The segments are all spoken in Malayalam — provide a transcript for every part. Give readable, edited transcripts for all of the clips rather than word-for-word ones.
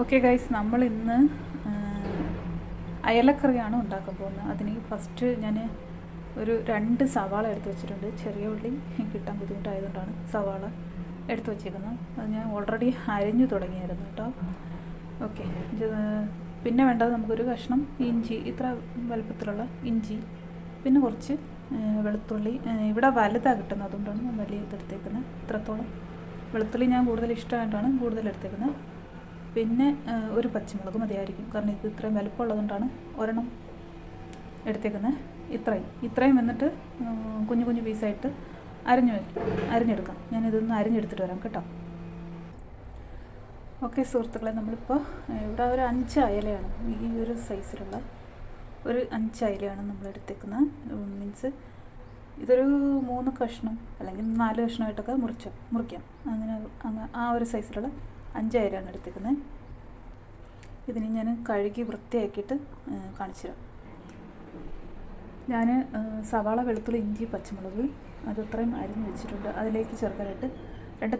ഓക്കെ ഗൈസ്, നമ്മൾ ഇന്ന് അയലക്കറിയാണ് ഉണ്ടാക്കാൻ പോകുന്നത്. അതിന് ഫസ്റ്റ് ഞാൻ ഒരു 2 സവാള എടുത്ത് വെച്ചിട്ടുണ്ട്. ചെറിയ ഉള്ളി കിട്ടാൻ ബുദ്ധിമുട്ടായതുകൊണ്ടാണ് സവാള എടുത്ത് വെച്ചേക്കുന്നത്. അത് ഞാൻ ഓൾറെഡി അരിഞ്ഞു തുടങ്ങിയായിരുന്നു കേട്ടോ. ഓക്കെ, പിന്നെ വേണ്ടത് നമുക്കൊരു കഷ്ണം ഇഞ്ചി, ഇത്ര വലുപ്പത്തിലുള്ള ഇഞ്ചി, പിന്നെ കുറച്ച് വെളുത്തുള്ളി. ഇവിടെ വലുതാണ് കിട്ടുന്നത്, അതുകൊണ്ടാണ് ഞാൻ വലിയ എടുത്തേക്കുന്നത്. ഇത്രത്തോളം വെളുത്തുള്ളി ഞാൻ കൂടുതൽ ഇഷ്ടമായിട്ടാണ് കൂടുതൽ എടുത്തേക്കുന്നത്. പിന്നെ ഒരു പച്ചമുളക് മതിയായിരിക്കും, കാരണം ഇത് ഇത്രയും വലുപ്പമുള്ളതുകൊണ്ടാണ് ഒരെണ്ണം എടുത്തേക്കുന്നത്. ഇത്രയും എന്നിട്ട് കുഞ്ഞു കുഞ്ഞു പീസായിട്ട് അരിഞ്ഞെടുക്കാം. ഞാനിതൊന്ന് അരിഞ്ഞെടുത്തിട്ട് വരാം കേട്ടോ. ഓക്കെ സുഹൃത്തുക്കളെ, നമ്മളിപ്പോൾ ഇവിടെ ഒരു 5 അയലയാണ്, ഈ ഒരു സൈസിലുള്ള ഒരു 5 അയലയാണ് നമ്മൾ എടുത്തേക്കുന്നത്. മീൻസ് ഇതൊരു 3 കഷ്ണം അല്ലെങ്കിൽ 4 കഷ്ണമായിട്ടൊക്കെ മുറിക്കാം. അങ്ങനെ ആ ഒരു സൈസിലുള്ള 5 അയലയാണ് എടുത്തേക്കുന്നത്. ഇതിന് ഞാൻ കഴുകി വൃത്തിയാക്കിയിട്ട് കാണിച്ചു തരാം. ഞാൻ സവാള, വെളുത്തുള്ളി, ഇഞ്ചി, പച്ചമുളക് അത് ഇത്രയും അരിഞ്ഞ് വെച്ചിട്ടുണ്ട്. അതിലേക്ക് ചേർക്കാനായിട്ട് 2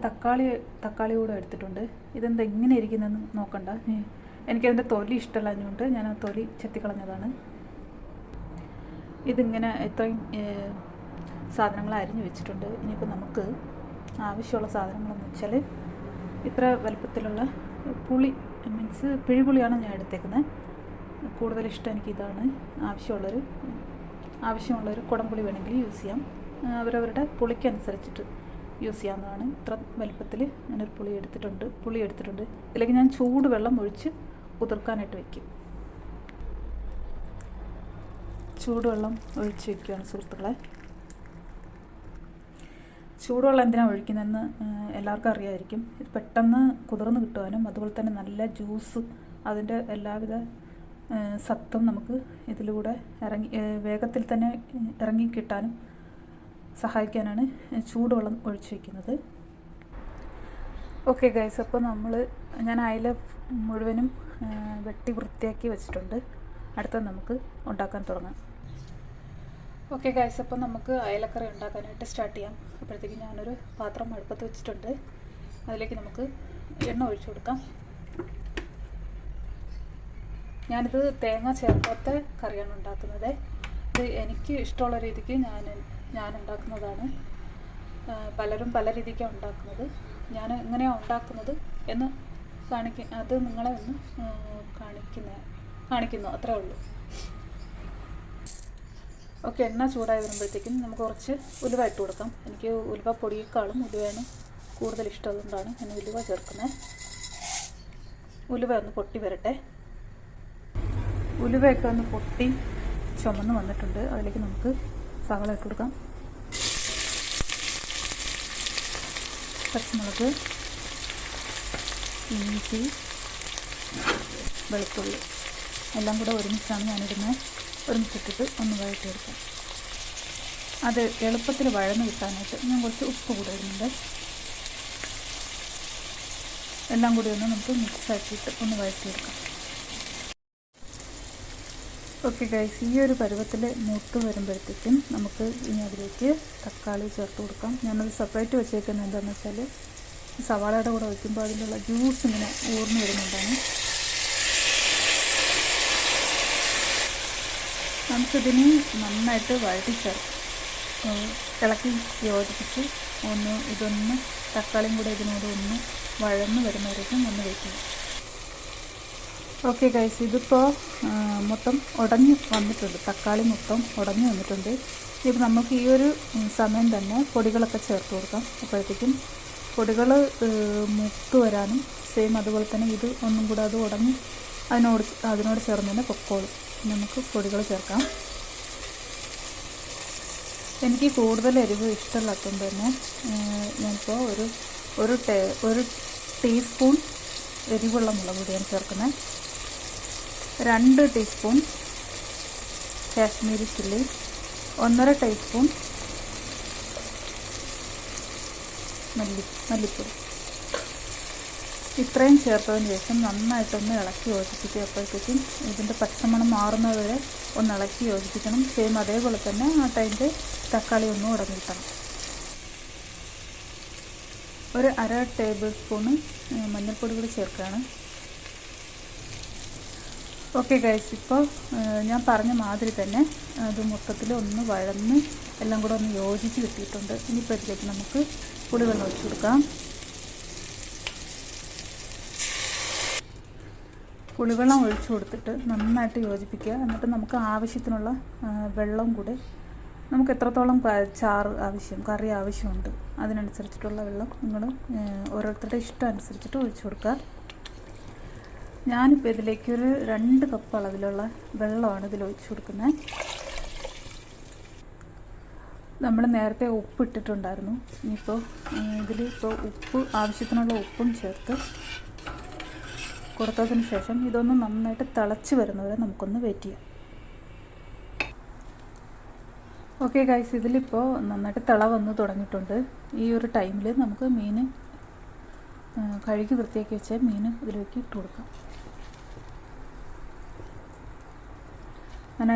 തക്കാളി കൂടെ എടുത്തിട്ടുണ്ട്. ഇതെന്താ ഇങ്ങനെ ഇരിക്കുന്നതെന്ന് നോക്കണ്ട, എനിക്കതിൻ്റെ തൊലി ഇഷ്ടമല്ലാഞ്ഞുകൊണ്ട് ഞാൻ ആ തൊലി ചെത്തിക്കളഞ്ഞതാണ്. ഇതിങ്ങനെ ഇത്രയും സാധനങ്ങൾ അരിഞ്ഞ് വെച്ചിട്ടുണ്ട്. ഇനിയിപ്പോൾ നമുക്ക് ആവശ്യമുള്ള സാധനങ്ങളെന്ന് വെച്ചാൽ ഇത്ര വലുപ്പത്തിലുള്ള പുളി, മീൻസ് പിഴിപുളിയാണ് ഞാൻ എടുത്തേക്കുന്നത്. കൂടുതൽ ഇഷ്ടം എനിക്കിതാണ്. ആവശ്യമുള്ളൊരു കുടംപുളി വേണമെങ്കിൽ യൂസ് ചെയ്യാം, അവരവരുടെ പുളിക്കനുസരിച്ചിട്ട് യൂസ് ചെയ്യാവുന്നതാണ്. ഇത്ര വലുപ്പത്തിൽ ഞാനൊരു പുളി എടുത്തിട്ടുണ്ട്. ഇതിലേക്ക് ഞാൻ ചൂടുവെള്ളം ഒഴിച്ച് കുതിർക്കാനായിട്ട് വയ്ക്കും. ചൂടുവെള്ളം ഒഴിച്ച് വയ്ക്കുകയാണ് സുഹൃത്തുക്കളെ. ചൂടുവെള്ളം എന്തിനാണ് ഒഴിക്കുന്നതെന്ന് എല്ലാവർക്കും അറിയാമായിരിക്കും. ഇത് പെട്ടെന്ന് കുതിർന്ന് കിട്ടുവാനും അതുപോലെ തന്നെ നല്ല ജ്യൂസ്, അതിൻ്റെ എല്ലാവിധ സത്തും നമുക്ക് ഇതിലൂടെ വേഗത്തിൽ തന്നെ ഇറങ്ങി കിട്ടാനും സഹായിക്കാനാണ് ചൂടുവെള്ളം ഒഴിച്ച് വയ്ക്കുന്നത്. ഓക്കെ ഗൈസ്, അപ്പോൾ ഞാൻ അയല മുഴുവനും വെട്ടി വൃത്തിയാക്കി വെച്ചിട്ടുണ്ട്. അടുത്തത് നമുക്ക് ഉണ്ടാക്കാൻ തുടങ്ങാം. ഓക്കെ ഗൈസ്, അപ്പോൾ നമുക്ക് അയലക്കറി ഉണ്ടാക്കാനായിട്ട് സ്റ്റാർട്ട് ചെയ്യാം. അപ്പോഴത്തേക്ക് ഞാനൊരു പാത്രം അടുപ്പത്ത് വെച്ചിട്ടുണ്ട്. അതിലേക്ക് നമുക്ക് എണ്ണ ഒഴിച്ചു കൊടുക്കാം. ഞാനിത് തേങ്ങ ചേർക്കാത്ത കറിയാണ് ഉണ്ടാക്കുന്നത്. ഇത് എനിക്ക് ഇഷ്ടമുള്ള രീതിക്ക് ഞാൻ ഉണ്ടാക്കുന്നതാണ്. പലരും പല രീതിക്കാണ് ഉണ്ടാക്കുന്നത്. ഞാൻ എങ്ങനെയാണ് ഉണ്ടാക്കുന്നത് എന്ന് അത് നിങ്ങളെ ഒന്ന് കാണിക്കുന്നു, അത്രേ ഉള്ളൂ. ഓക്കെ, എണ്ണ ചൂടായി വരുമ്പോഴത്തേക്കും നമുക്ക് കുറച്ച് ഉലുവ ഇട്ട് കൊടുക്കാം. എനിക്ക് ഉലുവ പൊടിയേക്കാളും ഉലുവയാണ് കൂടുതൽ ഇഷ്ടം, അതുകൊണ്ടാണ് ഞാൻ ഉലുവ ചേർക്കുന്നത്. ഉലുവ ഒന്ന് പൊട്ടി വരട്ടെ. ഉലുവയൊക്കെ ഒന്ന് പൊട്ടി ചുമന്ന് വന്നിട്ടുണ്ട്. അതിലേക്ക് നമുക്ക് സവാള ഇട്ട് കൊടുക്കാം. പച്ചമുളക്, ഇഞ്ചി, വെളുത്തുള്ളി എല്ലാം കൂടെ ഒരുമിച്ചാണ് ഞാനിടുന്നത്. ഒരുമിച്ചിട്ടിട്ട് ഒന്ന് വഴറ്റിയെടുക്കാം. അത് എളുപ്പത്തിൽ വഴന്ന് കിട്ടാനായിട്ട് ഞാൻ കുറച്ച് ഉപ്പ് കൂടെ ഇടുന്നുണ്ട്. എല്ലാം കൂടി ഒന്ന് നമുക്ക് മിക്സാക്കിയിട്ട് ഒന്ന് വഴറ്റിയെടുക്കാം. ഓക്കെ ഗൈസ്, ഈ ഒരു പരുവത്തിൽ മൂത്ത് വരുമ്പോഴത്തേക്കും നമുക്ക് ഇനി അതിലേക്ക് തക്കാളി ചേർത്ത് കൊടുക്കാം. ഞാനത് സെപ്പറേറ്റ് വെച്ചേക്കുന്നത് എന്താണെന്ന് വെച്ചാൽ സവാളയുടെ കൂടെ വയ്ക്കുമ്പോൾ അതിലുള്ള ജ്യൂസ് ഇങ്ങനെ ഊർന്നു വരുന്നുണ്ടാണ്. നമുക്കിതിന് നന്നായിട്ട് ഇളക്കി യോജിപ്പിച്ച് ഇതൊന്ന് തക്കാളിയും കൂടെ ഇതിനോട് ഒന്ന് വഴന്ന് വരുന്നവരേക്കും ഒന്ന് വയ്ക്കുക. ഓക്കെ ഗൈസ്, ഇതിപ്പോൾ മൊത്തം ഉടഞ്ഞ് വന്നിട്ടുണ്ട്. തക്കാളി മൊത്തം ഉടഞ്ഞ് വന്നിട്ടുണ്ട്. ഇപ്പോൾ നമുക്ക് ഈ ഒരു സമയം തന്നെ പൊടികളൊക്കെ ചേർത്ത് കൊടുക്കാം. അപ്പോഴത്തേക്കും പൊടികൾ മൂത്ത് വരാനും അതുപോലെ തന്നെ ഇത് ഒന്നും കൂടെ അത് ഉടഞ്ഞ് അതിനോട് ചേർന്ന് തന്നെ പൊക്കോളും. നമുക്ക് പൊടികൾ ചേർക്കാം. എനിക്ക് കൂടുതൽ എരിവ് ഇഷ്ടമില്ലാത്തതുകൊണ്ട് തന്നെ ഞാനിപ്പോൾ ഒരു ടീസ്പൂൺ എരിവുള്ള മുളക് പൊടിയാണ് ചേർക്കുന്നത്. 2 ടീസ്പൂൺ കാശ്മീരി ചില്ലി, 1.5 ടീസ്പൂൺ മല്ലിപ്പൊടി. ഇത്രയും ചേർത്തതിന് ശേഷം നന്നായിട്ടൊന്ന് ഇളക്കി യോജിപ്പിക്കുക. അപ്പോഴത്തേക്കും ഇതിൻ്റെ പച്ചമണം മാറുന്നതുവരെ ഒന്ന് ഇളക്കി യോജിപ്പിക്കണം. അതേപോലെ തന്നെ ആ ടൈമിൽ തക്കാളി ഒന്നും ഉടഞ്ഞു കിട്ടണം. ഒരു 1/2 ടേബിൾ സ്പൂണ് മഞ്ഞൾപ്പൊടി കൂടി ചേർക്കുകയാണ്. ഓക്കെ ഗൈസ്, ഇപ്പോൾ ഞാൻ പറഞ്ഞ മാതിരി തന്നെ അത് മൊത്തത്തിൽ ഒന്ന് വഴന്ന് എല്ലാം കൂടെ ഒന്ന് യോജിച്ച് കിട്ടിയിട്ടുണ്ട്. ഇനിയിപ്പോൾ ഇതിലേക്ക് നമുക്ക് പുളിവെള്ളം ഒഴിച്ച് കൊടുക്കാം. പുളിവെള്ളം ഒഴിച്ചു കൊടുത്തിട്ട് നന്നായിട്ട് യോജിപ്പിക്കുക. എന്നിട്ട് നമുക്ക് ആവശ്യത്തിനുള്ള വെള്ളം കൂടെ, നമുക്ക് എത്രത്തോളം ചാറ് ആവശ്യം, കറി ആവശ്യമുണ്ട് അതിനനുസരിച്ചിട്ടുള്ള വെള്ളം നിങ്ങൾ ഓരോരുത്തരുടെ ഇഷ്ടം അനുസരിച്ചിട്ട് ഒഴിച്ചു കൊടുക്കുക. ഞാനിപ്പോൾ ഇതിലേക്കൊരു 2 കപ്പ് അളവിലുള്ള വെള്ളമാണ് ഇതിൽ ഒഴിച്ചു കൊടുക്കുന്നത്. നമ്മൾ നേരത്തെ ഉപ്പ് ഇട്ടിട്ടുണ്ടായിരുന്നു. ഇനിയിപ്പോൾ ഇതിലിപ്പോൾ ഉപ്പ്, ആവശ്യത്തിനുള്ള ഉപ്പും ചേർത്ത് കൊടുത്തതിന് ശേഷം ഇതൊന്ന് നന്നായിട്ട് തിളച്ച് വരുന്നവരെ നമുക്കൊന്ന് വെയിറ്റ് ചെയ്യാം. ഓക്കെ ഗൈസ്, ഇതിലിപ്പോൾ നന്നായിട്ട് തിള വന്ന് തുടങ്ങിയിട്ടുണ്ട്. ഈ ഒരു ടൈമിൽ നമുക്ക് മീൻ കഴുകി വൃത്തിയാക്കി വെച്ച മീൻ ഇതിലേക്ക് ഇട്ട് കൊടുക്കാം. ഞാൻ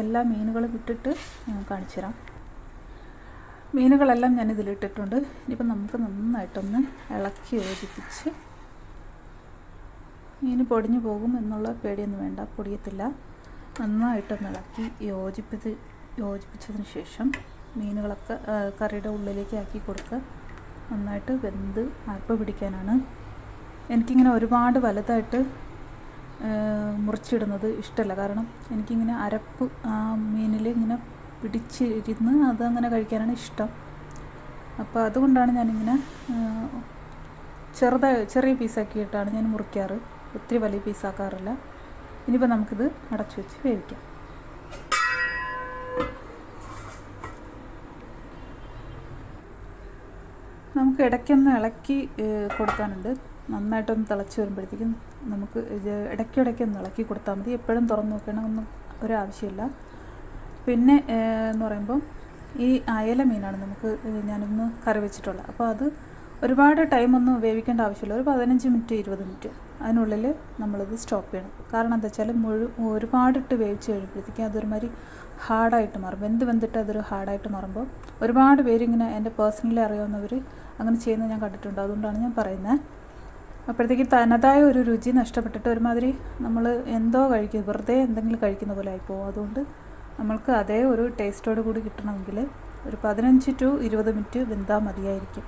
എല്ലാ മീനുകളും ഇട്ടിട്ട് കാണിച്ചു തരാം. മീനുകളെല്ലാം ഞാൻ ഇതിലിട്ടിട്ടുണ്ട്. ഇനിയിപ്പോൾ നമുക്ക് നന്നായിട്ടൊന്ന് ഇളക്കി യോജിപ്പിച്ച്, മീൻ പൊടിഞ്ഞു പോകും എന്നുള്ള പേടിയൊന്നും വേണ്ട, പൊടിയത്തില്ല. നന്നായിട്ടൊന്ന് ഇളക്കി യോജിപ്പിച്ചതിന് ശേഷം മീനുകളൊക്കെ കറിയുടെ ഉള്ളിലേക്ക് ആക്കി കൊടുക്കുക. നന്നായിട്ട് വെന്ത് അരപ്പ് പിടിക്കാനാണ്. എനിക്കിങ്ങനെ ഒരുപാട് വലുതായിട്ട് മുറിച്ചിടുന്നത് ഇഷ്ടമല്ല. കാരണം എനിക്കിങ്ങനെ അരപ്പ് ആ മീനിൽ ഇങ്ങനെ പിടിച്ചിരുന്ന് അതങ്ങനെ കഴിക്കാനാണ് ഇഷ്ടം. അപ്പോൾ അതുകൊണ്ടാണ് ഞാനിങ്ങനെ ചെറിയ പീസാക്കിയിട്ടാണ് ഞാൻ മുറിക്കാറ്. ഒത്തിരി വലിയ പീസാക്കാറില്ല. ഇനിയിപ്പോൾ നമുക്കിത് അടച്ചു വെച്ച് വേവിക്കാം. നമുക്ക് ഇടയ്ക്കൊന്ന് ഇളക്കി കൊടുക്കാനുണ്ട്. നന്നായിട്ടൊന്ന് തിളച്ച് വരുമ്പോഴത്തേക്കും നമുക്ക് ഇടയ്ക്കൊന്ന് ഇളക്കി കൊടുത്താൽ മതി. എപ്പോഴും തുറന്ന് നോക്കണമെന്നും ഒരാവശ്യമില്ല. പിന്നെ എന്ന് പറയുമ്പോൾ ഈ അയല മീനാണ് ഞാനിന്ന് കറി വെച്ചിട്ടുള്ളത്. അപ്പോൾ അത് ഒരുപാട് ടൈമൊന്നും വേവിക്കേണ്ട ആവശ്യമില്ല. ഒരു 15 മിനിറ്റ് 20 മിനിറ്റ് അതിനുള്ളിൽ നമ്മളിത് സ്റ്റോപ്പ് ചെയ്യണം. കാരണം എന്താ വെച്ചാൽ ഒരുപാടിട്ട് വേവിച്ച് കഴിയുമ്പോഴത്തേക്കും അതൊരുമാതിരി ഹാർഡായിട്ട് മാറും. വെന്തിട്ട് അതൊരു ഹാർഡായിട്ട് മാറുമ്പോൾ ഒരുപാട് പേരിങ്ങനെ എൻ്റെ പേഴ്സണലി അറിയാവുന്നവർ അങ്ങനെ ചെയ്യുന്നത് ഞാൻ കണ്ടിട്ടുണ്ട്. അതുകൊണ്ടാണ് ഞാൻ പറയുന്നത്. അപ്പോഴത്തേക്ക് തനതായ ഒരു രുചി നഷ്ടപ്പെട്ടിട്ട് ഒരുമാതിരി നമ്മൾ എന്തോ കഴിക്കും, വെറുതെ എന്തെങ്കിലും കഴിക്കുന്ന പോലെ ആയിപ്പോവും. അതുകൊണ്ട് നമ്മൾക്ക് അതേ ഒരു ടേസ്റ്റോട് കൂടി കിട്ടണമെങ്കിൽ ഒരു 15 to 20 മിനിറ്റ് വെന്താൽ മതിയായിരിക്കും.